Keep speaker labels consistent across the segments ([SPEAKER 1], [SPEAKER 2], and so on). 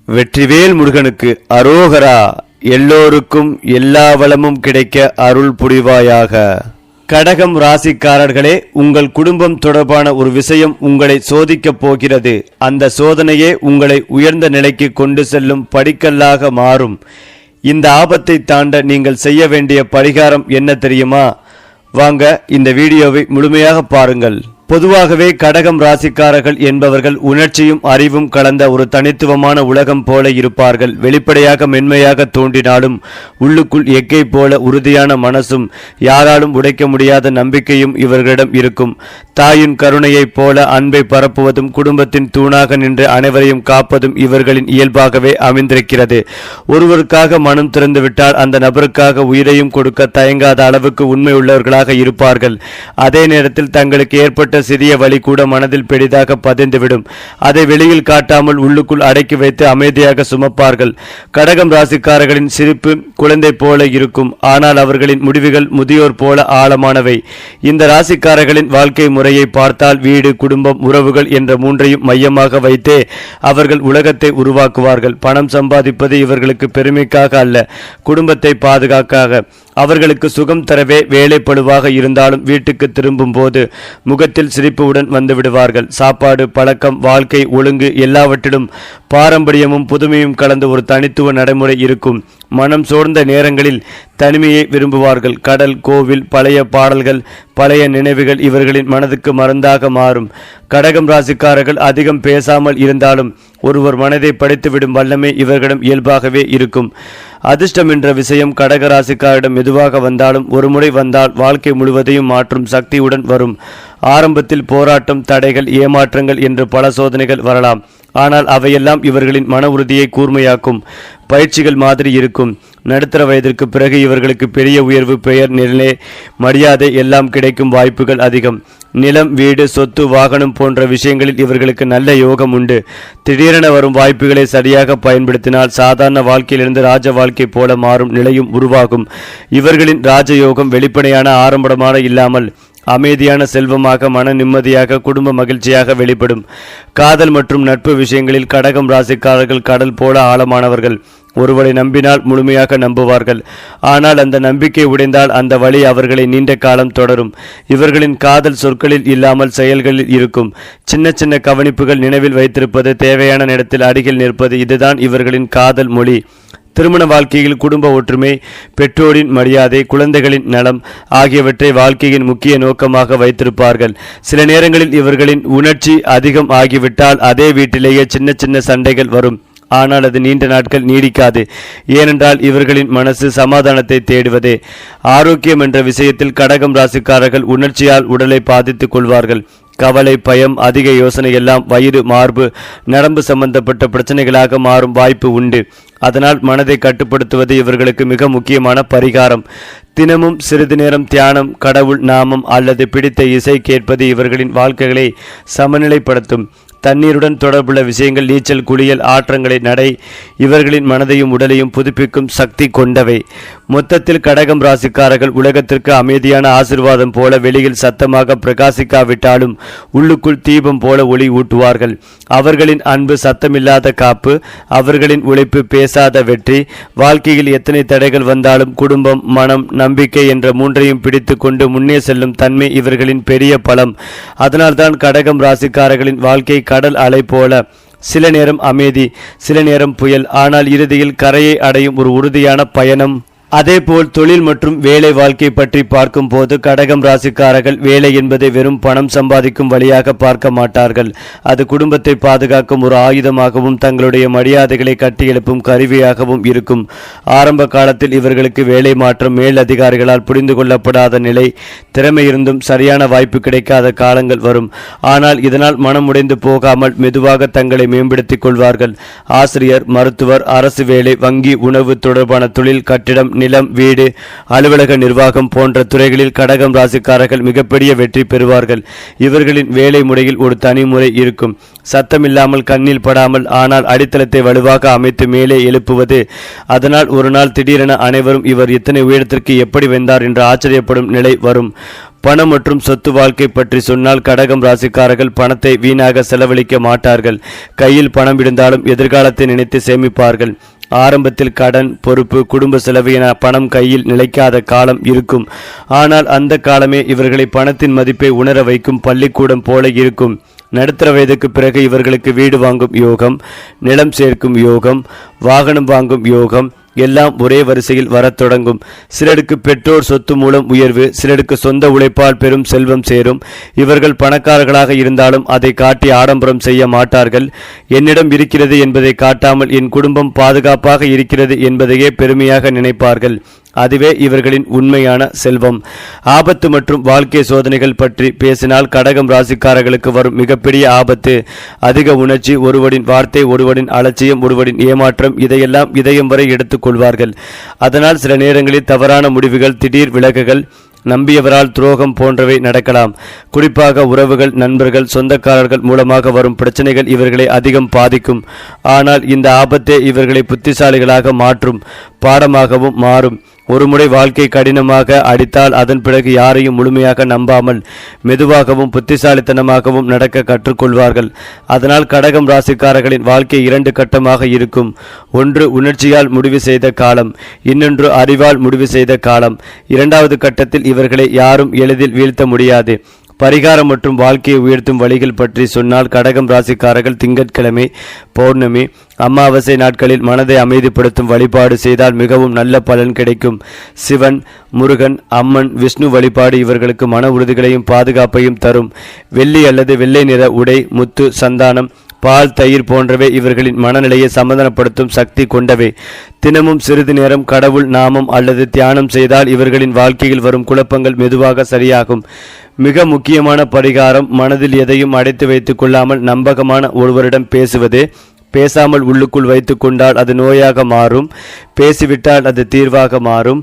[SPEAKER 1] வெற்றிவேல் முருகனுக்கு அரோகரா. எல்லோருக்கும் எல்லா வளமும் கிடைக்க அருள் புரிவாயாக. கடகம் ராசிக்காரர்களே, உங்கள் குடும்பம் தொடர்பான ஒரு விஷயம் உங்களை சோதிக்கப் போகிறது. அந்த சோதனையே உங்களை உயர்ந்த நிலைக்கு கொண்டு செல்லும் படிக்கல்லாக மாறும். இந்த ஆபத்தை தாண்ட நீங்கள் செய்ய வேண்டிய பரிகாரம் என்ன தெரியுமா? வாங்க இந்த வீடியோவை முழுமையாக பாருங்கள். பொதுவாகவே கடகம் ராசிக்காரர்கள் என்பவர்கள் உணர்ச்சியும் அறிவும் கலந்த ஒரு தனித்துவமான உலகம் போல இருப்பார்கள். வெளிப்படையாக மென்மையாக தோன்றினாலும் உள்ளுக்குள் எக்கை போல உறுதியான மனசும் யாராலும் உடைக்க முடியாத நம்பிக்கையும் இவர்களிடம் இருக்கும். தாயின் கருணையைப் போல அன்பை பரப்புவதும் குடும்பத்தின் தூணாக நின்று அனைவரையும் காப்பதும் இவர்களின் இயல்பாகவே அமைந்திருக்கிறது. ஒருவருக்காக மனம் திறந்துவிட்டால் அந்த நபருக்காக உயிரையும் கொடுக்க தயங்காத அளவுக்கு உண்மை உள்ளவர்களாக இருப்பார்கள். அதே நேரத்தில் தங்களுக்கு ஏற்பட்ட சிறிய வலி கூட மனதில் பெரிதாக பதிந்துவிடும். அதை வெளியில் காட்டாமல் உள்ளுக்குள் அடக்கி வைத்து அமைதியாக சுமப்பார்கள். கடகம் ராசிக்காரர்களின் சிரிப்பு குழந்தை போல இருக்கும். ஆனால் அவர்களின் முடிவுகள் முதியோர் போல ஆழமானவை. இந்த ராசிக்காரர்களின் வாழ்க்கை முறையை பார்த்தால் வீடு, குடும்பம், உறவுகள் என்ற மூன்றையும் மையமாக வைத்தே அவர்கள் உலகத்தை உருவாக்குவார்கள். பணம் சம்பாதிப்பது இவர்களுக்கு பெருமைக்காக அல்ல, குடும்பத்தை பாதுகாக்க. அவர்களுக்கு சுகம் தரவே வேலைப்படுவாக இருந்தாலும் வீட்டுக்கு திரும்பும் போது முகத்தில் சிரிப்புடன் வந்து விடுவார்கள். சாப்பாடு, பழக்கம், வாழ்க்கை ஒழுங்கு எல்லாவற்றிலும் பாரம்பரியமும் புதுமையும் கலந்த ஒரு தனித்துவ நடைமுறை இருக்கும். மனம் சோர்ந்த நேரங்களில் தனிமையை விரும்புவார்கள். கடல், கோவில், பழைய பாடல்கள், பழைய நினைவுகள் இவர்களின் மனதுக்கு மருந்தாக மாறும். கடகம் ராசிக்காரர்கள் அதிகம் பேசாமல் இருந்தாலும் ஒருவர் மனதை படித்துவிடும் வல்லமை இவர்களிடம் இயல்பாகவே இருக்கும். அதிர்ஷ்டம் என்ற விஷயம் கடக ராசிக்காரிடம் மெதுவாக வந்தாலும் ஒருமுறை வந்தால் வாழ்க்கை முழுவதையும் மாற்றும் சக்தியுடன் வரும். ஆரம்பத்தில் போராட்டம், தடைகள், ஏமாற்றங்கள் என்று பல சோதனைகள் வரலாம். ஆனால் அவையெல்லாம் இவர்களின் மன உறுதியை கூர்மையாக்கும் பயிற்சிகள் மாதிரி இருக்கும். நடுத்தர வயதிற்கு பிறகு இவர்களுக்கு பெரிய உயர்வு, பெயர், நிலை, மரியாதை எல்லாம் கிடைக்கும் வாய்ப்புகள் அதிகம். நிலம், வீடு, சொத்து, வாகனம் போன்ற விஷயங்களில் இவர்களுக்கு நல்ல யோகம் உண்டு. திடீரென வரும் வாய்ப்புகளை சரியாக பயன்படுத்தினால் சாதாரண வாழ்க்கையிலிருந்து ராஜ வாழ்க்கை போல மாறும் நிலையும் உருவாகும். இவர்களின் ராஜயோகம் வெளிப்படையான ஆரம்பமான இல்லாமல் அமைதியான செல்வமாக, மன நிம்மதியாக, குடும்ப மகிழ்ச்சியாக வெளிப்படும். காதல் மற்றும் நட்பு விஷயங்களில் கடகம் ராசிக்காரர்கள் கடல் போல ஆழமானவர்கள். ஒருவரை நம்பினால் முழுமையாக நம்புவார்கள். ஆனால் அந்த நம்பிக்கை உடைந்தால் அந்த வழி அவர்களை நீண்ட காலம் தொடரும். இவர்களின் காதல் சொற்களில் இல்லாமல் செயல்களில் இருக்கும். சின்ன சின்ன கவனிப்புகள், நினைவில் வைத்திருப்பது, தேவையான நேரத்தில் அருகில் நிற்பது, இதுதான் இவர்களின் காதல் மொழி. திருமண வாழ்க்கையில் குடும்ப ஒற்றுமை, பெற்றோரின் மரியாதை, குழந்தைகளின் நலம் ஆகியவற்றை வாழ்க்கையின் முக்கிய நோக்கமாக வைத்திருப்பார்கள். சில நேரங்களில் இவர்களின் உணர்ச்சி அதிகம் ஆகிவிட்டால் அதே வீட்டிலேயே சின்ன சின்ன சண்டைகள் வரும். ஆனால் அது நீண்ட நாட்கள் நீடிக்காது. ஏனென்றால் இவர்களின் மனசு சமாதானத்தை தேடுவதே. ஆரோக்கியம் என்ற விஷயத்தில் கடகம் ராசிக்காரர்கள் உணர்ச்சியால் உடலை பாதித்துக் கொள்வார்கள். கவலை, பயம், அதிக யோசனை எல்லாம் வயிறு, மார்பு, நரம்பு சம்பந்தப்பட்ட பிரச்சனைகளாக மாறும் வாய்ப்பு உண்டு. அதனால் மனதை கட்டுப்படுத்துவது இவர்களுக்கு மிக முக்கியமான பரிகாரம். தினமும் சிறிது நேரம் தியானம், கடவுள் நாமம் அல்லது பிடித்த இசை கேட்பது இவர்களின் வாழ்க்கைகளை சமநிலைப்படுத்தும். தண்ணீருடன் தொடர்புள்ள விஷயங்கள், நீச்சல், குளியல், ஆற்றங்களை, நடை இவர்களின் மனதையும் உடலையும் புதுப்பிக்கும் சக்தி கொண்டவை. மொத்தத்தில் கடகம் ராசிக்காரர்கள் உலகத்திற்கு அமைதியான ஆசிர்வாதம் போல வெளியில் சத்தமாக பிரகாசிக்காவிட்டாலும் உள்ளுக்குள் தீபம் போல ஒளி ஊட்டுவார்கள். அவர்களின் அன்பு சத்தமில்லாத காப்பு, அவர்களின் உழைப்பு பேசாத வெற்றி. வாழ்க்கையில் எத்தனை தடைகள் வந்தாலும் குடும்பம், மனம், நம்பிக்கை என்ற மூன்றையும் பிடித்து கொண்டு முன்னே செல்லும் தன்மை இவர்களின் பெரிய பலம். அதனால்தான் கடகம் ராசிக்காரர்களின் வாழ்க்கை கடல் அலை போல. சில நேரம் அமைதி, சில நேரம் புயல், ஆனால் இறுதியில் கரையை அடையும் ஒரு உறுதியான பயணம். அதேபோல் தொழில் மற்றும் வேலை வாழ்க்கை பற்றி பார்க்கும் போது கடகம் ராசிக்காரர்கள் வேலை என்பதை வெறும் பணம் சம்பாதிக்கும் வழியாக பார்க்க மாட்டார்கள். அது குடும்பத்தை பாதுகாக்கும் ஒரு ஆயுதமாகவும் தங்களுடைய மரியாதைகளை கட்டியெழுப்பும் கருவியாகவும் இருக்கும். ஆரம்ப காலத்தில் இவர்களுக்கு வேலை மாற்றம், மேல் அதிகாரிகளால் புரிந்து கொள்ளப்படாத நிலை, திறமை இருந்தும் சரியான வாய்ப்பு கிடைக்காத காலங்கள் வரும். ஆனால் இதனால் மனம் உடைந்து போகாமல் மெதுவாக தங்களை மேம்படுத்திக் கொள்வார்கள். ஆசிரியர், மருத்துவர், அரசு வேலை, வங்கி, உணவு தொடர்பான தொழில், கட்டிடம், நிலம், வீடு, அலுவலக நிர்வாகம் போன்ற துறைகளில் கடகம் ராசிக்காரர்கள் மிகப்பெரிய வெற்றி பெறுவார்கள். இவர்களின் வேலை முறையில் ஒரு தனி முறை இருக்கும். சத்தமில்லாமல், கண்ணில் படாமல், ஆனால் அடித்தளத்தை வலுவாக அமைத்து மேலே எழுப்புவது. அதனால் ஒரு நாள் திடீரென அனைவரும் இவர் இத்தனை உயரத்திற்கு எப்படி வந்தார் என்று ஆச்சரியப்படும் நிலை வரும். பணம் மற்றும் சொத்து வாழ்க்கை பற்றி சொன்னால் கடகம் ராசிக்காரர்கள் பணத்தை வீணாக செலவழிக்க மாட்டார்கள். கையில் பணம் இருந்தாலும் எதிர்காலத்தை நினைத்து சேமிப்பார்கள். ஆரம்பத்தில் கடன், பொறுப்பு, குடும்ப செலவு என பணம் கையில் நிலைக்காத காலம் இருக்கும். ஆனால் அந்த காலமே இவர்களை பணத்தின் மதிப்பை உணர வைக்கும் பள்ளிக்கூடம் போல இருக்கும். நடுத்தர வயதுக்கு பிறகு இவர்களுக்கு வீடு வாங்கும் யோகம், நிலம் சேர்க்கும் யோகம், வாகனம் வாங்கும் யோகம் எல்லாம் ஒரே வரிசையில் வரத் தொடங்கும். சிலருக்கு பெற்றோர் சொத்து மூலம் உயர்வு, சிலருக்கு சொந்த உழைப்பால் பெரும் செல்வம் சேரும். இவர்கள் பணக்காரர்களாக இருந்தாலும் அதை காட்டி ஆடம்பரம் செய்ய மாட்டார்கள். என்னிடம் இருக்கிறது என்பதை காட்டாமல் என் குடும்பம் பாதுகாப்பாக இருக்கிறது என்பதையே பெருமையாக நினைப்பார்கள். அதுவே இவர்களின் உண்மையான செல்வம். ஆபத்து மற்றும் வாழ்க்கை சோதனைகள் பற்றி பேசினால் கடகம் ராசிக்காரர்களுக்கு வரும் மிகப்பெரிய ஆபத்து அதிக உணர்ச்சி, ஒருவரின் வார்த்தை, ஒருவரின் அலட்சியம், ஒருவரின் ஏமாற்றம், இதையெல்லாம் இதயம் வரை எடுத்துக் கொள்வார்கள். அதனால் சில நேரங்களில் தவறான முடிவுகள், திடீர் விலகுகள், நம்பியவரால் துரோகம் போன்றவை நடக்கலாம். குறிப்பாக உறவுகள், நண்பர்கள், சொந்தக்காரர்கள் மூலமாக வரும் பிரச்சனைகள் இவர்களை அதிகம் பாதிக்கும். ஆனால் இந்த ஆபத்தே இவர்களை புத்திசாலிகளாக மாற்றும் பாடமாகவும் மாறும். ஒருமுறை வாழ்க்கை கடினமாக அடித்தால் அதன் பிறகு யாரையும் முழுமையாக நம்பாமல் மெதுவாகவும் புத்திசாலித்தனமாகவும் நடக்க கற்றுக்கொள்வார்கள். அதனால் கடகம் ராசிக்காரர்களின் வாழ்க்கை 2 கட்டமாக இருக்கும். ஒன்று உணர்ச்சியால் முடிவு செய்த காலம், இன்னொன்று அறிவால் முடிவு செய்த காலம். 2வது கட்டத்தில் இவர்களை யாரும் எளிதில் வீழ்த்த முடியாது. பரிகாரம் மற்றும் வாழ்க்கையை உயர்த்தும் வழிகள் பற்றி சொன்னால் கடகம் ராசிக்காரர்கள் திங்கட்கிழமை, பௌர்ணமி, அமாவாசை நாட்களில் மனதை அமைதிப்படுத்தும் வழிபாடு செய்தால் மிகவும் நல்ல பலன் கிடைக்கும். சிவன், முருகன், அம்மன், விஷ்ணு வழிபாடு இவர்களுக்கு மன உறுதிகளையும் பாதுகாப்பையும் தரும். வெள்ளி அல்லது வெள்ளை நிற உடை, முத்து, சந்தானம், பால், தயிர் போன்றவை இவர்களின் மனநிலையை சமாதானப்படுத்தும் சக்தி கொண்டவை. தினமும் சிறிது நேரம் கடவுள் நாமம் அல்லது தியானம் செய்தால் இவர்களின் வாழ்க்கையில் வரும் குழப்பங்கள் மெதுவாக சரியாகும். மிக முக்கியமான பரிகாரம் மனதில் எதையும் அடைத்து வைத்துக் கொள்ளாமல் நம்பகமான ஒருவரிடம் பேசுவது. பேசாமல் உள்ளுக்குள் வைத்து கொண்டால் அது நோயாக மாறும், பேசிவிட்டால் அது தீர்வாக மாறும்.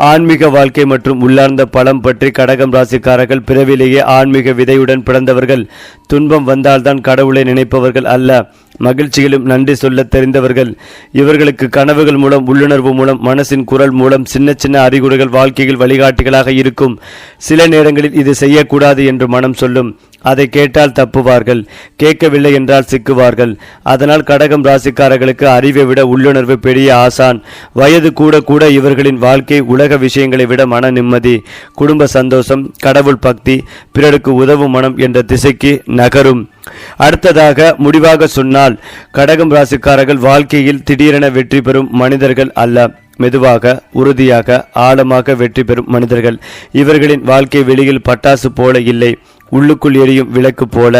[SPEAKER 1] ஆன்மீக வாழ்க்கை மற்றும் உள்ளார்ந்த பலம் பற்றி கடகம் ராசிக்காரர்கள் பிறவிலேயே ஆன்மீக விதையுடன் பிறந்தவர்கள். துன்பம் வந்தால்தான் கடவுளை நினைப்பவர்கள் அல்ல, மகிழ்ச்சியிலும் நன்றி சொல்ல தெரிந்தவர்கள். இவர்களுக்கு கனவுகள் மூலம், உள்ளுணர்வு மூலம், மனசின் குரல் மூலம் சின்ன சின்ன அறிகுறிகள் வாழ்க்கையில் வழிகாட்டிகளாக இருக்கும். சில நேரங்களில் இது செய்யக்கூடாது என்று மனம் சொல்லும். அதை கேட்டால் தப்புவார்கள், கேட்கவில்லை என்றால் சிக்குவார்கள். அதனால் கடகம் ராசிக்காரர்களுக்கு அறிவை விட உள்ளுணர்வு பெரிய ஆசான். வயது கூட கூட இவர்களின் வாழ்க்கை உலக விஷயங்களை விட மன நிம்மதி, குடும்ப சந்தோஷம், கடவுள் பக்தி, பிறருக்கு உதவும் மனம் என்ற திசைக்கு நகரும். அடுத்ததாக முடிவாக சொன்னால் கடகம் ராசிக்காரர்கள் வாழ்க்கையில் திடீரென வெற்றி பெறும் மனிதர்கள் அல்ல, மெதுவாக, உறுதியாக, ஆழமாக வெற்றி பெறும் மனிதர்கள். இவர்களின் வாழ்க்கை வெளியில் பட்டாசு போல இல்லை, உள்ளுக்குள் எரியும் விளக்கு போல.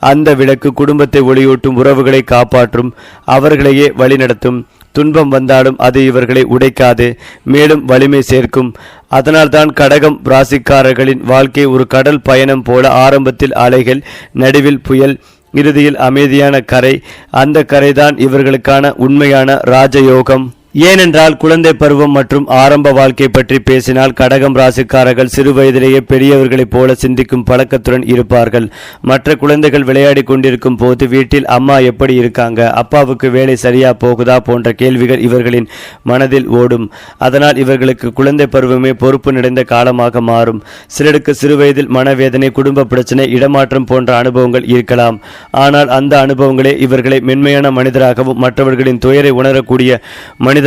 [SPEAKER 1] அந்த விளக்கு குடும்பத்தை ஒளியூட்டும், உறவுகளை காப்பாற்றும், அவர்களையே வழிநடத்தும். துன்பம் வந்தாலும் அது இவர்களை உடைக்காது, மேலும் வலிமை சேர்க்கும். அதனால்தான் கடகம் ராசிக்காரர்களின் வாழ்க்கை ஒரு கடல் பயணம் போல. ஆரம்பத்தில் அலைகள், நடுவில் புயல், இறுதியில் அமைதியான கரை. அந்த கரைதான் இவர்களுக்கான உண்மையான ராஜயோகம். ஏனென்றால் குழந்தை பருவம் மற்றும் ஆரம்ப வாழ்க்கை பற்றி பேசினால் கடகம் ராசிக்காரர்கள் சிறு வயதிலேயே பெரியவர்களைப் போல சிந்திக்கும் பழக்கத்துடன் இருப்பார்கள். மற்ற குழந்தைகள் விளையாடி கொண்டிருக்கும் போது வீட்டில் அம்மா எப்படி இருக்காங்க, அப்பாவுக்கு வேலை சரியா போகுதா போன்ற கேள்விகள் இவர்களின் மனதில் ஓடும். அதனால் இவர்களுக்கு குழந்தை பருவமே பொறுப்பு நிறைந்த காலமாக மாறும். சிலருக்கு சிறு வயதில் மனவேதனை, குடும்ப பிரச்சனை, இடமாற்றம் போன்ற அனுபவங்கள் இருக்கலாம். ஆனால் அந்த அனுபவங்களே இவர்களை மென்மையான மனிதராகவும் மற்றவர்களின் துயரை உணரக்கூடிய மனிதராகவும்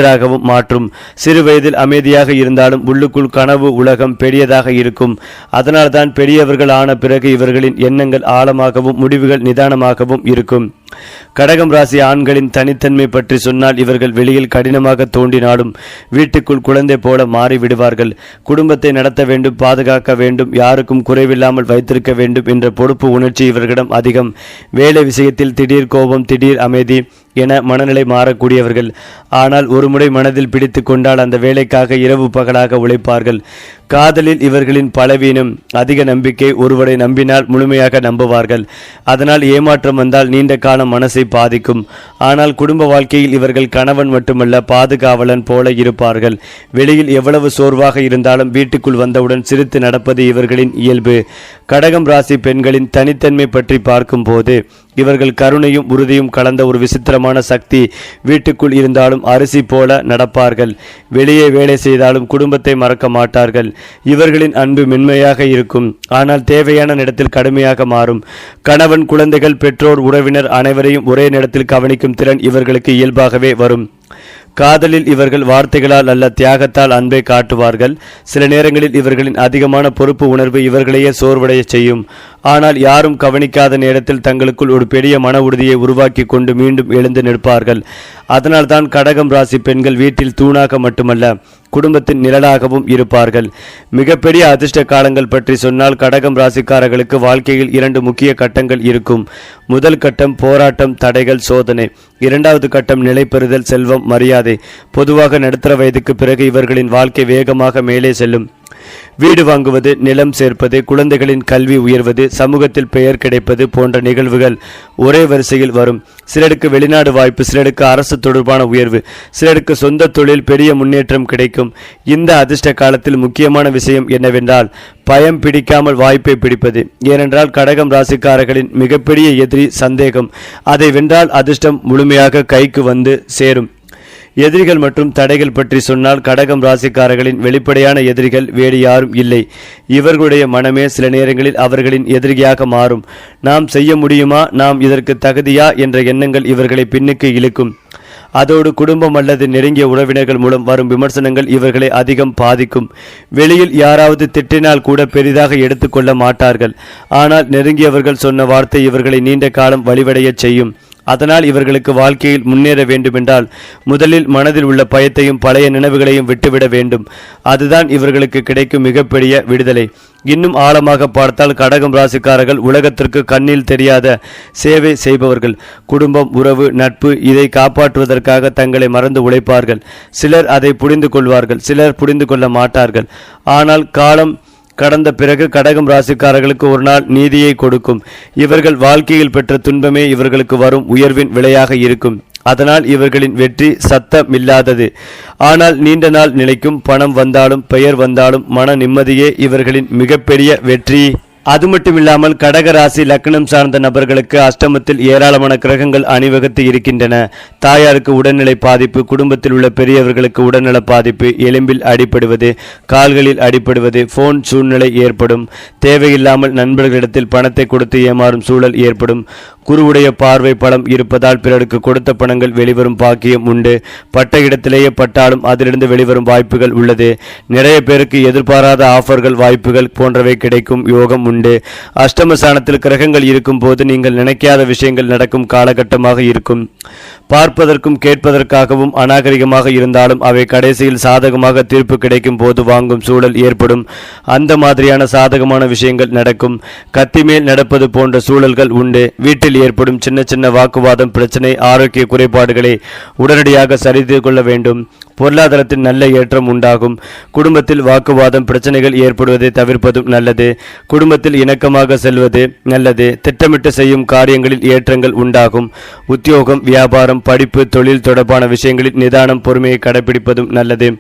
[SPEAKER 1] மாற்றும். சிறு வயதில் அமைதியாக இருந்தாலும் உள்ளுக்குள் கனவு உலகம் பெரியதாக இருக்கும். அதனால்தான் பெரியவர்கள் ஆன பிறகு இவர்களின் எண்ணங்கள் ஆழமாகவும் முடிவுகள் நிதானமாகவும் இருக்கும். கடகம் ராசி ஆண்களின் தனித்தன்மை பற்றி சொன்னால் இவர்கள் வெளியில் கடினமாக தோன்றினாலும் வீட்டுக்குள் குழந்தை போல மாறிவிடுவார்கள். குடும்பத்தை நடத்த வேண்டும், பாதுகாக்க வேண்டும், யாருக்கும் குறைவில்லாமல் வைத்திருக்க வேண்டும் என்ற பொறுப்பு உணர்ச்சி இவர்களிடம் அதிகம். வேலை விஷயத்தில் திடீர் கோபம், திடீர் அமைதி என மனநிலை மாறக்கூடியவர்கள். ஆனால் ஒருமுறை மனதில் பிடித்து கொண்டால் அந்த வேலைக்காக இரவு பகலாக உழைப்பார்கள். காதலில் இவர்களின் பலவீனம் அதிக நம்பிக்கை. ஒருவரை நம்பினால் முழுமையாக நம்புவார்கள். அதனால் ஏமாற்றம் வந்தால் நீண்ட காலம் மனசை பாதிக்கும். ஆனால் குடும்ப வாழ்க்கையில் இவர்கள் கணவன் மட்டுமல்ல, பாதுகாவலன் போல இருப்பார்கள். வெளியில் எவ்வளவு சோர்வாக இருந்தாலும் வீட்டுக்குள் வந்தவுடன் சிரித்து நடப்பது இவர்களின் இயல்பு. கடகம் ராசி பெண்களின் தனித்தன்மை பற்றி பார்க்கும் போது இவர்கள் கருணையும் உறுதியும் கலந்த ஒரு விசித்திரமான அதிகமான சக்தி வீட்டுக்குள் இருந்தாலும் அரிசி போல நடப்பார்கள். வெளியே வேலை செய்தாலும் குடும்பத்தை மறக்க மாட்டார்கள். இவர்களின் அன்பு மென்மையாக இருக்கும், ஆனால் தேவையான நேரத்தில் கடுமையாக மாறும். கணவன், குழந்தைகள், பெற்றோர், உறவினர் அனைவரையும் ஒரே நேரத்தில் கவனிக்கும் திறன் இவர்களுக்கு இயல்பாகவே வரும். காதலில் இவர்கள் வார்த்தைகளால் அல்ல, தியாகத்தால் அன்பை காட்டுவார்கள். சில நேரங்களில் இவர்களின் அதிகமான பொறுப்பு உணர்வு இவர்களையே சோர்வடைய செய்யும். ஆனால் யாரும் கவனிக்காத நேரத்தில் தங்களுக்குள் ஒரு பெரிய மன உறுதியை உருவாக்கி கொண்டு மீண்டும் எழுந்து நிற்பார்கள். அதனால்தான் கடகம் ராசி பெண்கள் வீட்டில் தூணாக மட்டுமல்ல, குடும்பத்தின் நிழலாகவும் இருப்பார்கள். மிகப்பெரிய அதிர்ஷ்ட காலங்கள் பற்றி சொன்னால் கடகம் ராசிக்காரர்களுக்கு வாழ்க்கையில் 2 முக்கிய கட்டங்கள் இருக்கும். முதல் கட்டம் போராட்டம், தடைகள், சோதனை. இரண்டாவது கட்டம் நிலைபெறுதல், செல்வம், மரியாதை. பொதுவாக நடுத்தர வயதுக்கு பிறகு இவர்களின் வாழ்க்கை வேகமாக மேலே செல்லும். வீடு வாங்குவது, நிலம் சேர்ப்பது, குழந்தைகளின் கல்வி உயர்வது, சமூகத்தில் பெயர் கிடைப்பது போன்ற நிகழ்வுகள் ஒரே வரிசையில் வரும். சிலருக்கு வெளிநாடு வாய்ப்பு, சிலருக்கு அரசு தொடர்பான உயர்வு, சிலருக்கு சொந்த தொழில், பெரிய முன்னேற்றம் கிடைக்கும். இந்த அதிர்ஷ்ட காலத்தில் முக்கியமான விஷயம் என்னவென்றால் பயம் பிடிக்காமல் வாய்ப்பை பிடிப்பது. ஏனென்றால் கடகம் ராசிக்காரர்களின் மிகப்பெரிய எதிரி சந்தேகம். அதை வென்றால் அதிர்ஷ்டம் முழுமையாக கைக்கு வந்து சேரும். எதிரிகள் மற்றும் தடைகள் பற்றி சொன்னால் கடகம் ராசிக்காரர்களின் வெளிப்படையான எதிரிகள் வேறு யாரும் இல்லை, இவர்களுடைய மனமே சில நேரங்களில் அவர்களின் எதிரியாக மாறும். நாம் செய்ய முடியுமா, நாம் இதற்கு தகுதியா என்ற எண்ணங்கள் இவர்களை பின்னுக்கு இழுக்கும். அதோடு குடும்பம் அல்லது நெருங்கிய உறவினர்கள் மூலம் வரும் விமர்சனங்கள் இவர்களை அதிகம் பாதிக்கும். வெளியில் யாராவது திட்டினால் கூட பெரிதாக எடுத்துக்கொள்ள மாட்டார்கள். ஆனால் நெருங்கியவர்கள் சொன்ன வார்த்தை இவர்களை நீண்ட காலம் வழிவடைய செய்யும். அதனால் இவர்களுக்கு வாழ்க்கையில் முன்னேற வேண்டுமென்றால் முதலில் மனதில் உள்ள பயத்தையும் பழைய நினைவுகளையும் விட்டுவிட வேண்டும். அதுதான் இவர்களுக்கு கிடைக்கும் மிகப்பெரிய விடுதலை. இன்னும் ஆழமாக பார்த்தால் கடகம் ராசிக்காரர்கள் உலகத்திற்கு கண்ணில் தெரியாத சேவை செய்பவர்கள். குடும்பம், உறவு, நட்பு இதை காப்பாற்றுவதற்காக தங்களை மறந்து உழைப்பார்கள். சிலர் அதை புரிந்து கொள்வார்கள், சிலர் புரிந்து கொள்ள மாட்டார்கள். ஆனால் காலம் கடந்த பிறகு கடகம் ராசிக்காரர்களுக்கு ஒரு நாள் நீதியை கொடுக்கும். இவர்கள் வாழ்க்கையில் பெற்ற துன்பமே இவர்களுக்கு வரும் உயர்வின் விலையாக இருக்கும். அதனால் இவர்களின் வெற்றி சத்தமில்லாதது, ஆனால் நீண்ட நாள் நிலைக்கும். பணம் வந்தாலும் பெயர் வந்தாலும் மன நிம்மதியே இவர்களின் மிகப்பெரிய வெற்றி. அது மட்டுமில்லாமல் கடகராசி லக்னம் சார்ந்த நபர்களுக்கு அஷ்டமத்தில் ஏராளமான கிரகங்கள் அணிவகுத்து இருக்கின்றன. தாயாருக்கு உடல்நிலை பாதிப்பு, குடும்பத்தில் உள்ள பெரியவர்களுக்கு உடல்நல பாதிப்பு, எலும்பில் அடிபடுவது, கால்களில் அடிபடுவது, போன் சூழ்நிலை ஏற்படும். தேவையில்லாமல் நண்பர்களிடத்தில் பணத்தை கொடுத்து ஏமாறும் சூழல் ஏற்படும். குருவுடைய பார்வை பலம் இருப்பதால் பிறருக்கு கொடுத்த பணங்கள் வெளிவரும் பாக்கியம் உண்டு. பட்ட இடத்திலேயே பட்டாலும் அதிலிருந்து வெளிவரும் வாய்ப்புகள் உள்ளது. நிறைய பேருக்கு எதிர்பாராத ஆஃபர்கள், வாய்ப்புகள் போன்றவை கிடைக்கும் யோகம் உண்டு. அஷ்டமஸ்தானத்தில் கிரகங்கள் இருக்கும் போது நீங்கள் நினைக்காத விஷயங்கள் நடக்கும் காலகட்டமாக இருக்கும். பார்ப்பதற்கும் கேட்பதற்காகவும் அநாகரிகமாக இருந்தாலும் அவை கடைசியில் சாதகமாக தீர்ப்பு கிடைக்கும் போது வாங்கும் சூழல் ஏற்படும். அந்த மாதிரியான சாதகமான விஷயங்கள் நடக்கும். கத்திமேல் நடப்பது போன்ற சூழல்கள் உண்டு. வீட்டில் ஏற்படும் சின்ன சின்ன வாக்குவாதம், பிரச்சனை, ஆரோக்கிய குறைபாடுகளை உடனடியாக சரிந்து கொள்ள வேண்டும். பொருளாதாரத்தில் நல்ல ஏற்றம் உண்டாகும். குடும்பத்தில் வாக்குவாதம், பிரச்சனைகள் ஏற்படுவதை தவிர்ப்பதும் நல்லது. குடும்பத்தில் இணக்கமாக செல்வது நல்லது. திட்டமிட்டு செய்யும் காரியங்களில் ஏற்றங்கள் உண்டாகும். உத்தியோகம், வியாபாரம், படிப்பு, தொழில் தொடர்பான விஷயங்களில் நிதானம், பொறுமையை கடைபிடிப்பதும் நல்லது.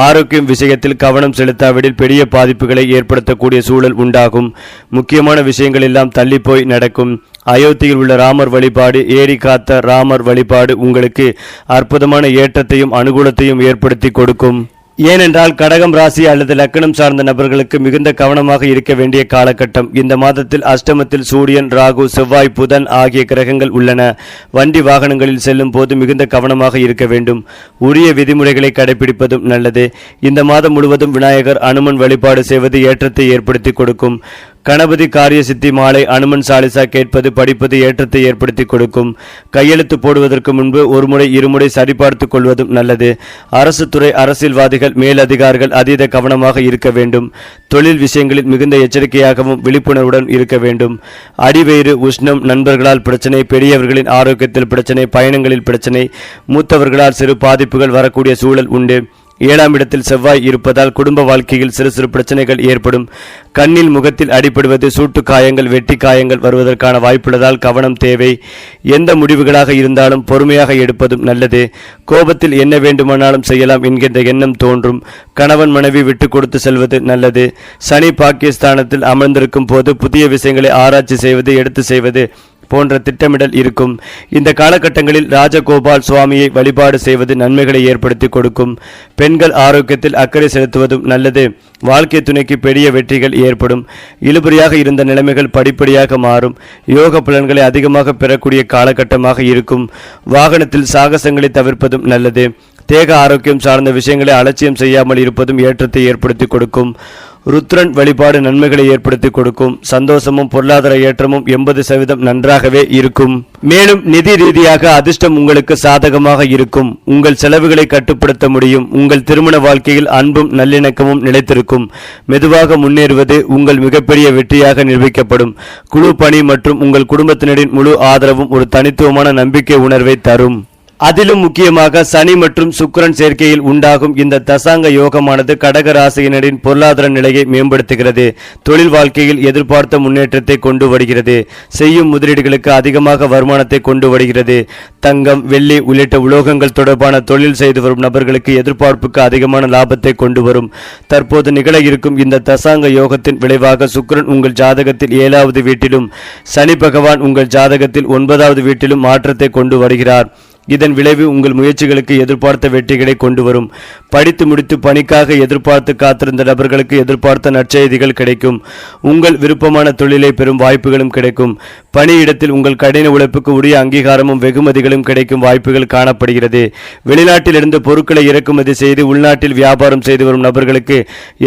[SPEAKER 1] ஆரோக்கியம் விஷயத்தில் கவனம் செலுத்தாவிடில் பெரிய பாதிப்புகளை ஏற்படுத்தக்கூடிய சூழல் உண்டாகும். முக்கியமான விஷயங்கள் எல்லாம் தள்ளிப்போய் நடக்கும். அயோத்தியில் உள்ள ராமர் வழிபாடு, ஏரி காத்த ராமர் வழிபாடு உங்களுக்கு அற்புதமான ஏற்றத்தையும் அனுகூலத்தையும் ஏற்படுத்தி கொடுக்கும். ஏனென்றால் கடகம் ராசி அல்லது லக்னம் சார்ந்த நபர்களுக்கு மிகுந்த கவனமாக இருக்க வேண்டிய காலகட்டம். இந்த மாதத்தில் அஷ்டமத்தில் சூரியன், ராகு, செவ்வாய், புதன் ஆகிய கிரகங்கள் உள்ளன. வண்டி வாகனங்களில் செல்லும் போது மிகுந்த கவனமாக இருக்க வேண்டும். உரிய விதிமுறைகளை கடைபிடிப்பதும் நல்லது. இந்த மாதம் முழுவதும் விநாயகர், அனுமன் வழிபாடு செய்வது ஏற்றத்தை ஏற்படுத்தி கொடுக்கும். கணபதி காரிய சித்தி மாலை, அனுமன் சாலிசா கேட்பது, படிப்பது ஏற்றத்தை ஏற்படுத்தி கொடுக்கும். கையெழுத்து போடுவதற்கு முன்பு ஒருமுறை இருமுறை சரிபார்த்துக் கொள்வதும் நல்லது. அரசு துறை, அரசியல்வாதிகள், மேலதிகாரிகள் அதீத கவனமாக இருக்க வேண்டும். தொழில் விஷயங்களில் மிகுந்த எச்சரிக்கையாகவும் விழிப்புணர்வுடன் இருக்க வேண்டும். அடிவயிறு, உஷ்ணம், நண்பர்களால் பிரச்சனை, பெரியவர்களின் ஆரோக்கியத்தில் பிரச்சனை, பயணங்களில் பிரச்சனை, மூத்தவர்களால் சிறு பாதிப்புகள் வரக்கூடிய சூழல் உண்டு. 7ஆம் இடத்தில் செவ்வாய் இருப்பதால் குடும்ப வாழ்க்கையில் சிறு சிறு பிரச்சனைகள் ஏற்படும். கண்ணில், முகத்தில் அடிபடுவது, சூட்டு காயங்கள், வெட்டி காயங்கள் வருவதற்கான வாய்ப்புள்ளதால் கவனம் தேவை. எந்த முடிவுகளாக இருந்தாலும் பொறுமையாக எடுப்பதும் நல்லது. கோபத்தில் என்ன வேண்டுமானாலும் செய்யலாம் என்கின்ற எண்ணம் தோன்றும். கணவன் மனைவி விட்டு கொடுத்து செல்வது நல்லது. சனி பாக்கியஸ்தானத்தில் அமர்ந்திருக்கும் போது புதிய விஷயங்களை ஆராய்ச்சி செய்வது, எடுத்து செய்வது, போன்ற திட்டமிடல் இருக்கும். இந்த காலகட்டங்களில் ராஜகோபால் சுவாமியை வழிபாடு செய்வது நன்மைகளை ஏற்படுத்தி கொடுக்கும். பெண்கள் ஆரோக்கியத்தில் அக்கறை செலுத்துவதும் நல்லது. வாழ்க்கை துணைக்கு பெரிய வெற்றிகள் ஏற்படும். இழுபறியாக இருந்த நிலைமைகள் படிப்படியாக மாறும். யோக பலன்களை அதிகமாக பெறக்கூடிய காலகட்டமாக இருக்கும். வாகனத்தில் சாகசங்களை தவிர்ப்பதும் நல்லது. தேக ஆரோக்கியம் சார்ந்த விஷயங்களை அலட்சியம் செய்யாமல் இருப்பதும் ஏற்றத்தை ஏற்படுத்தி கொடுக்கும். ருத்ரன் வழிபாடு நன்மைகளை ஏற்படுத்தி கொடுக்கும். சந்தோஷமும் பொருளாதார ஏற்றமும் 80% நன்றாகவே இருக்கும். மேலும் நிதி ரீதியாக அதிர்ஷ்டம் உங்களுக்கு சாதகமாக இருக்கும். உங்கள் செலவுகளை கட்டுப்படுத்த முடியும். உங்கள் திருமண வாழ்க்கையில் அன்பும் நல்லிணக்கமும் நிலைத்திருக்கும். மெதுவாக முன்னேறுவது உங்கள் மிகப்பெரிய வெற்றியாக நிரூபிக்கப்படும். குழு பணி மற்றும் உங்கள் குடும்பத்தினரின் முழு ஆதரவும் ஒரு தனித்துவமான நம்பிக்கை உணர்வை தரும். அதிலும் முக்கியமாக சனி மற்றும் சுக்கிரன் சேர்க்கையில் உண்டாகும் இந்த தசாங்க யோகமானது கடக ராசியினரின் பொருளாதார நிலையை மேம்படுத்துகிறது. தொழில் வாழ்க்கையில் எதிர்பார்த்த முன்னேற்றத்தை கொண்டு வருகிறது. செய்யும் முதலீடுகளுக்கு அதிகமாக வருமானத்தை கொண்டு வருகிறது. தங்கம், வெள்ளி உள்ளிட்ட உலோகங்கள் தொடர்பான தொழில் செய்து வரும் நபர்களுக்கு எதிர்பார்ப்புக்கு அதிகமான லாபத்தை கொண்டு வரும். தற்போது நிகழ இருக்கும் இந்த தசாங்க யோகத்தின் விளைவாக சுக்கிரன் உங்கள் ஜாதகத்தில் 7வது வீட்டிலும் சனி பகவான் உங்கள் ஜாதகத்தில் 9வது வீட்டிலும் மாற்றத்தை கொண்டு வருகிறார். இதன் விளைவு உங்கள் முயற்சிகளுக்கு எதிர்பார்த்த வெற்றிகளை கொண்டு வரும். படித்து முடித்து பணிக்காக எதிர்பார்த்து காத்திருந்த நபர்களுக்கு எதிர்பார்த்த நற்செய்திகள் கிடைக்கும். உங்கள் விருப்பமான தொழிலை பெறும் வாய்ப்புகளும் கிடைக்கும். பணியிடத்தில் உங்கள் கடின உழைப்புக்கு உரிய அங்கீகாரமும் வெகுமதிகளும் கிடைக்கும் வாய்ப்புகள் காணப்படுகிறது. வெளிநாட்டிலிருந்து பொருட்களை இறக்குமதி செய்து உள்நாட்டில் வியாபாரம் செய்து வரும் நபர்களுக்கு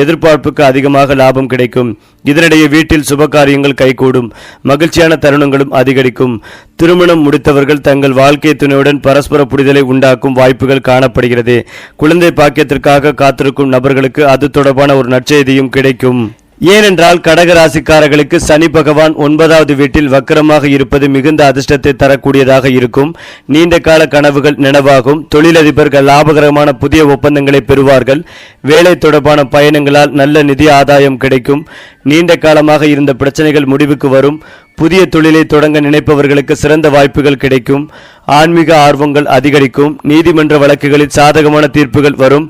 [SPEAKER 1] எதிர்பார்ப்புக்கு அதிகமாக லாபம் கிடைக்கும். இதனிடையே வீட்டில் சுபகாரியங்கள் கைகூடும். மகிழ்ச்சியான தருணங்களும் அதிகரிக்கும். திருமணம் முடித்தவர்கள் தங்கள் வாழ்க்கை துணையுடன் பரஸ்பர புரிதலை உண்டாக்கும் வாய்ப்புகள் காணப்படுகிறது. குழந்தை பாக்கியத்திற்காக காத்திருக்கும் நபர்களுக்கு அது தொடர்பான ஒரு நற்செய்தியும் கிடைக்கும். ஏனென்றால் கடகராசிக்காரர்களுக்கு சனி பகவான் 9வது வீட்டில் வக்கரமாக இருப்பது மிகுந்த அதிர்ஷ்டத்தை தரக்கூடியதாக இருக்கும். நீண்ட கால கனவுகள் நினைவாகும். தொழிலதிபர்கள் லாபகரமான புதிய ஒப்பந்தங்களை பெறுவார்கள். வேலை தொடர்பான பயணங்களால் நல்ல நிதி ஆதாயம் கிடைக்கும். நீண்ட காலமாக இருந்த பிரச்சனைகள் முடிவுக்கு வரும். புதிய தொழிலை தொடங்க நினைப்பவர்களுக்கு சிறந்த வாய்ப்புகள் கிடைக்கும். ஆன்மீக ஆர்வங்கள் அதிகரிக்கும். நீதிமன்ற வழக்குகளில் சாதகமான தீர்ப்புகள் வரும்.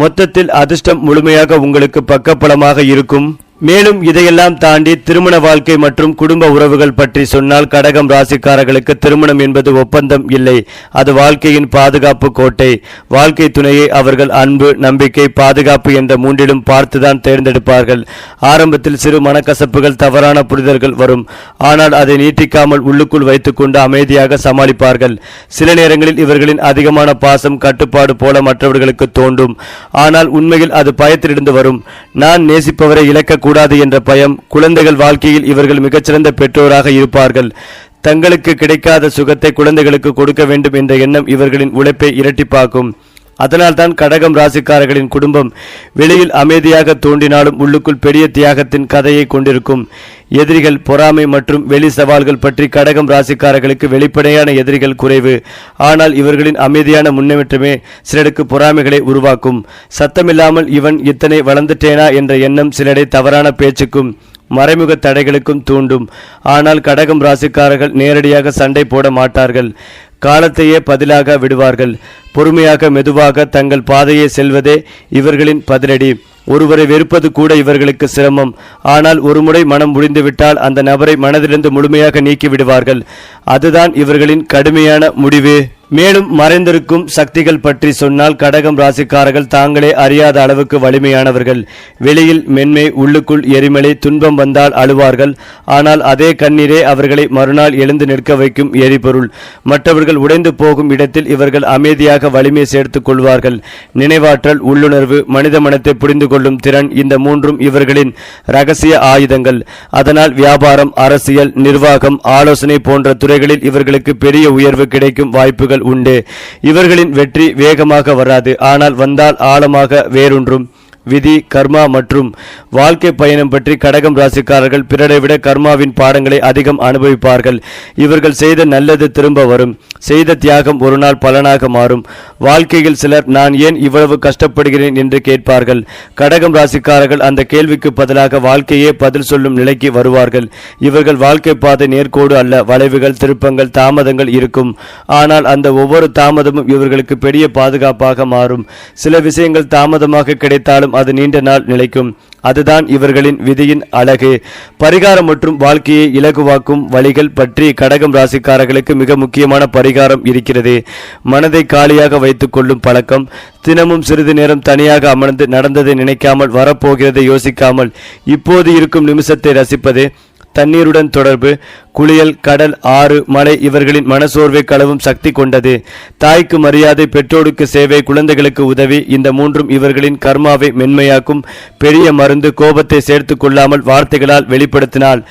[SPEAKER 1] மொத்தத்தில் அதிர்ஷ்டம் முழுமையாக உங்களுக்கு பக்கபலமாக இருக்கும். மேலும் இதையெல்லாம் தாண்டி திருமண வாழ்க்கை மற்றும் குடும்ப உறவுகள் பற்றி சொன்னால் கடகம் ராசிக்காரர்களுக்கு திருமணம் என்பது ஒப்பந்தம் இல்லை. அது வாழ்க்கையின் பாதுகாப்பு கோட்டை. வாழ்க்கை துணையை அவர்கள் அன்பு, நம்பிக்கை, பாதுகாப்பு என்ற மூன்றிலும் பார்த்துதான் தேர்ந்தெடுப்பார்கள். ஆரம்பத்தில் சிறு மனக்கசப்புகள், தவறான புரிதல்கள் வரும். ஆனால் அதை நீட்டிக்காமல் உள்ளுக்குள் வைத்துக்கொண்டு அமைதியாக சமாளிப்பார்கள். சில நேரங்களில் இவர்களின் அதிகமான பாசம் கட்டுப்பாடு போல மற்றவர்களுக்கு தோன்றும். ஆனால் உண்மையில் அது பயத்திலிருந்து வரும். நான் நேசிப்பவரை இழக்க கூடாது என்ற பயம். குழந்தைகள் வாழ்க்கையில் இவர்கள் மிகச்சிறந்த பெற்றோராக இருப்பார்கள். தங்களுக்கு கிடைக்காத சுகத்தை குழந்தைகளுக்கு கொடுக்க வேண்டும் என்ற எண்ணம் இவர்களின் உழைப்பை இரட்டிப்பாக்கும். அதனால்தான் கடகம் ராசிக்காரர்களின் குடும்பம் வெளியில் அமைதியாக தோன்றினாலும் உள்ளுக்குள் பெரிய தியாகத்தின் கதையை கொண்டிருக்கும். எதிரிகள், பொறாமை மற்றும் வெளி சவால்கள் பற்றி கடகம் ராசிக்காரர்களுக்கு வெளிப்படையான எதிரிகள் குறைவு. ஆனால் இவர்களின் அமைதியான முன்னேற்றமே சிலருக்கு பொறாமைகளை உருவாக்கும். சத்தமில்லாமல் இவன் இத்தனை வளர்ந்துட்டேனா என்ற எண்ணம் சிலரை தவறான பேச்சுக்கும் மறைமுக தடைகளுக்கும் தூண்டும். ஆனால் கடகம் ராசிக்காரர்கள் நேரடியாக சண்டை போட மாட்டார்கள். காலத்தையே பதிலாக விடுவார்கள். பொறுமையாக மெதுவாக தங்கள் பாதையை செல்வதே இவர்களின் பதிலடி. ஒருவரை வெறுப்பது கூட இவர்களுக்கு சிரமம். ஆனால் ஒருமுறை மனம் முடிந்துவிட்டால் அந்த நபரை மனதிலிருந்து முழுமையாக நீக்கிவிடுவார்கள். அதுதான் இவர்களின் கடுமையான முடிவு. மேலும் மறைந்திருக்கும் சக்திகள் பற்றி சொன்னால் கடகம் ராசிக்காரர்கள் தாங்களே அறியாத அளவுக்கு வலிமையானவர்கள். வெளியில் மென்மை, உள்ளுக்குள் எரிமலை. துன்பம் வந்தால் அழுவார்கள். ஆனால் அதே கண்ணீரே அவர்களை மறுநாள் எழுந்து நிற்க வைக்கும் எரிபொருள். மற்றவர்கள் உடைந்து போகும் இடத்தில் இவர்கள் அமைதியாக வலிமை சேர்த்துக் கொள்வார்கள். நினைவாற்றல், உள்ளுணர்வு, மனித மனத்தை புரிந்து கொள்ளும் திறன், இந்த மூன்றும் இவர்களின் இரகசிய ஆயுதங்கள். அதனால் வியாபாரம், அரசியல், நிர்வாகம், ஆலோசனை போன்ற துறைகளில் இவர்களுக்கு பெரிய உயர்வு கிடைக்கும் வாய்ப்புகள் உண்டு. இவர்களின் வெற்றி வேகமாக வராது. ஆனால் வந்தால் ஆழமாக வேரூன்றும். விதி, கர்மா மற்றும் வாழ்க்கை பயணம் பற்றி கடகம் ராசிக்காரர்கள் பிறரை விட கர்மாவின் பாடங்களை அதிகம் அனுபவிப்பார்கள். இவர்கள் செய்த நல்லது திரும்ப வரும். செய்த தியாகம் ஒரு நாள் பலனாக மாறும். வாழ்க்கையில் சிலர் நான் ஏன் இவ்வளவு கஷ்டப்படுகிறேன் என்று கேட்பார்கள். கடகம் ராசிக்காரர்கள் அந்த கேள்விக்கு பதிலாக வாழ்க்கையே பதில் சொல்லும் நிலைக்கு வருவார்கள். இவர்கள் வாழ்க்கை பாதை நேர்கோடு அல்ல. வளைவுகள், திருப்பங்கள், தாமதங்கள் இருக்கும். ஆனால் அந்த ஒவ்வொரு தாமதமும் இவர்களுக்கு பெரிய பாதுகாப்பாக மாறும். சில விஷயங்கள் தாமதமாக கிடைத்தாலும் அது நீண்ட நாள் நிலைக்கும். அதுதான் இவர்களின் விதியின் அழகு. பரிகாரம் மற்றும் வாழ்க்கையை இலகுவாக்கும் வழிகள் பற்றி கடகம் ராசிக்காரர்களுக்கு மிக முக்கியமான பரிகாரம் இருக்கிறது. மனதை காலியாக வைத்துக் கொள்ளும் பழக்கம். தினமும் சிறிது நேரம் தனியாக அமர்ந்து நடந்ததை நினைக்காமல், வரப்போகிறதை யோசிக்காமல், இப்போது இருக்கும் நிமிஷத்தை ரசிப்பது. தண்ணீருடன் தொடர்பு. குளியல், கடல், ஆறு, மலை இவர்களின் மனசோர்வை களவும் சக்தி கொண்டது. தாய்க்கு மரியாதை, பெற்றோருக்கு சேவை, குழந்தைகளுக்கு உதவி, இந்த மூன்றும் இவர்களின் கர்மாவை மென்மையாக்கும் பெரிய மருந்து. கோபத்தை சேர்த்து கொள்ளாமல் வார்த்தைகளால் வெளிப்படுத்தினால்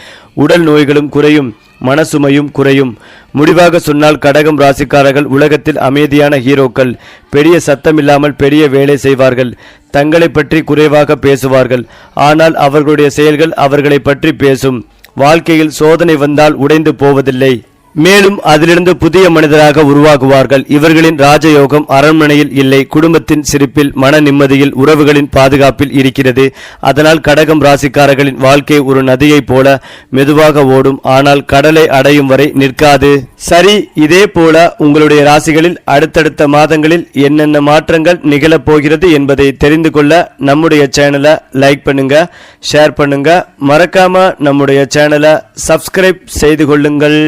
[SPEAKER 1] உடல் நோய்களும் குறையும், மனசுமையும் குறையும். முடிவாக சொன்னால் கடகம் ராசிக்காரர்கள் உலகத்தில் அமைதியான ஹீரோக்கள். பெரிய சத்தமில்லாமல் பெரிய வேலை செய்வார்கள். தங்களை பற்றி குறைவாக பேசுவார்கள், ஆனால் அவர்களுடைய செயல்கள் அவர்களை பற்றி பேசும். வாழ்க்கையில் சோதனை வந்தால் உடைந்து போவதில்லை, மேலும் அதிலிருந்து புதிய மனிதராக உருவாகுவார்கள். இவர்களின் ராஜயோகம் அரண்மனையில் இல்லை, குடும்பத்தின் சிரிப்பில், மன நிம்மதியில், உறவுகளின் பாதுகாப்பில் இருக்கிறது. அதனால் கடகம் ராசிக்காரர்களின் வாழ்க்கை ஒரு நதியைப் போல மெதுவாக ஓடும், ஆனால் கடலை அடையும் வரை நிற்காது. சரி, இதே போல உங்களுடைய ராசிகளில் அடுத்தடுத்த மாதங்களில் என்னென்ன மாற்றங்கள் நிகழப் போகிறது என்பதை தெரிந்து கொள்ள நம்முடைய சேனலை லைக் பண்ணுங்க, ஷேர் பண்ணுங்க, மறக்காம நம்முடைய சேனலை சப்ஸ்கிரைப் செய்து கொள்ளுங்கள்.